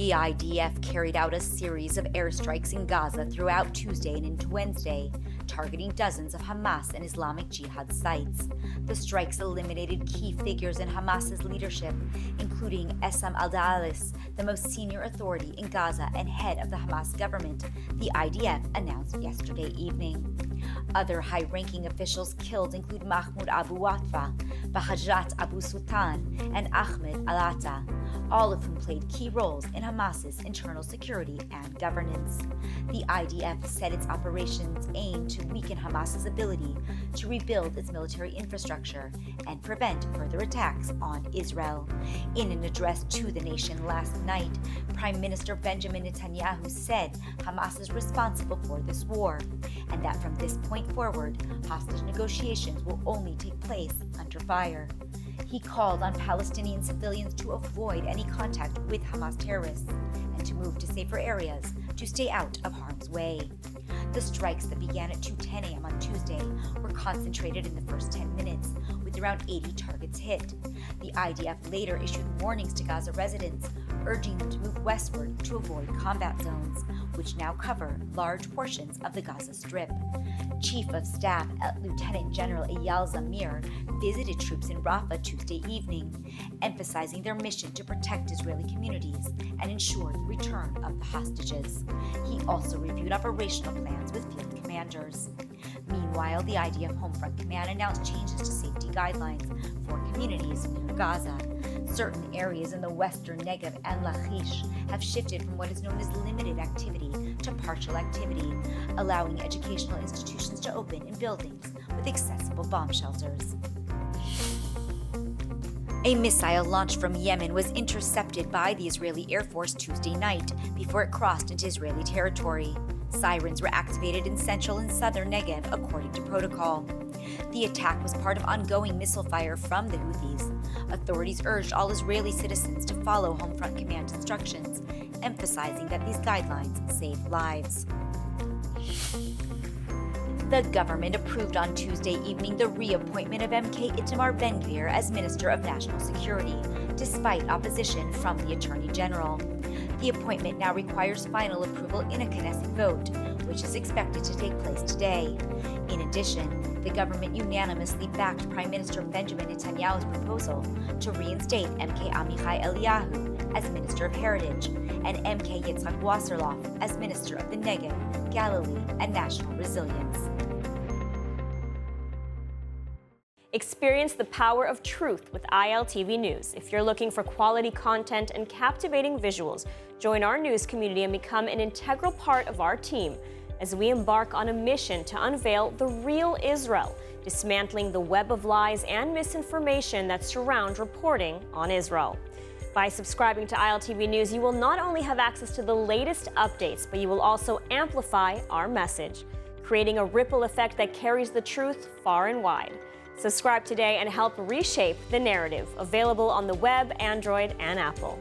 The IDF carried out a series of airstrikes in Gaza throughout Tuesday and into Wednesday, targeting dozens of Hamas and Islamic Jihad sites. The strikes eliminated key figures in Hamas's leadership, including Essam al-Daalis, the most senior authority in Gaza and head of the Hamas government, the IDF announced yesterday evening. Other high-ranking officials killed include Mahmoud Abu Watfa, Bahajat Abu Sultan, and Ahmed al-Atta, all of whom played key roles in Hamas's internal security and governance. The IDF said its operations aim to weaken Hamas's ability to rebuild its military infrastructure and prevent further attacks on Israel. In an address to the nation last night, Prime Minister Benjamin Netanyahu said Hamas is responsible for this war, and that from this point forward, hostage negotiations will only take place under fire. He called on Palestinian civilians to avoid any contact with Hamas terrorists and to move to safer areas to stay out of harm's way. The strikes that began at 2:10 a.m. on Tuesday were concentrated in the first 10 minutes, with around 80 targets hit. The IDF later issued warnings to Gaza residents, urging them to move westward to avoid combat zones, which now cover large portions of the Gaza Strip. Chief of Staff Lieutenant General Eyal Zamir visited troops in Rafah Tuesday evening, emphasizing their mission to protect Israeli communities and ensure the return of the hostages. He also reviewed operational plans with field commanders. Meanwhile, the IDF Homefront Command announced changes to safety guidelines for communities near Gaza. Certain areas in the western Negev and Lachish have shifted from what is known as limited activity to partial activity, allowing educational institutions to open in buildings with accessible bomb shelters. A missile launched from Yemen was intercepted by the Israeli Air Force Tuesday night before it crossed into Israeli territory. Sirens were activated in central and southern Negev according to protocol. The attack was part of ongoing missile fire from the Houthis. Authorities urged all Israeli citizens to follow Homefront Command instructions, emphasizing that these guidelines save lives. The government approved on Tuesday evening the reappointment of MK Itamar Ben-Gvir as Minister of National Security, despite opposition from the Attorney General. The appointment now requires final approval in a Knesset vote, which is expected to take place today. In addition, the government unanimously backed Prime Minister Benjamin Netanyahu's proposal to reinstate MK Amichai Eliyahu as Minister of Heritage and MK Yitzhak Wasserloff as Minister of the Negev, Galilee, and National Resilience. Experience the power of truth with ILTV News. If you're looking for quality content and captivating visuals, join our news community and become an integral part of our team as we embark on a mission to unveil the real Israel, dismantling the web of lies and misinformation that surround reporting on Israel. By subscribing to ILTV News, you will not only have access to the latest updates, but you will also amplify our message, creating a ripple effect that carries the truth far and wide. Subscribe today and help reshape the narrative. Available on the web, Android, and Apple.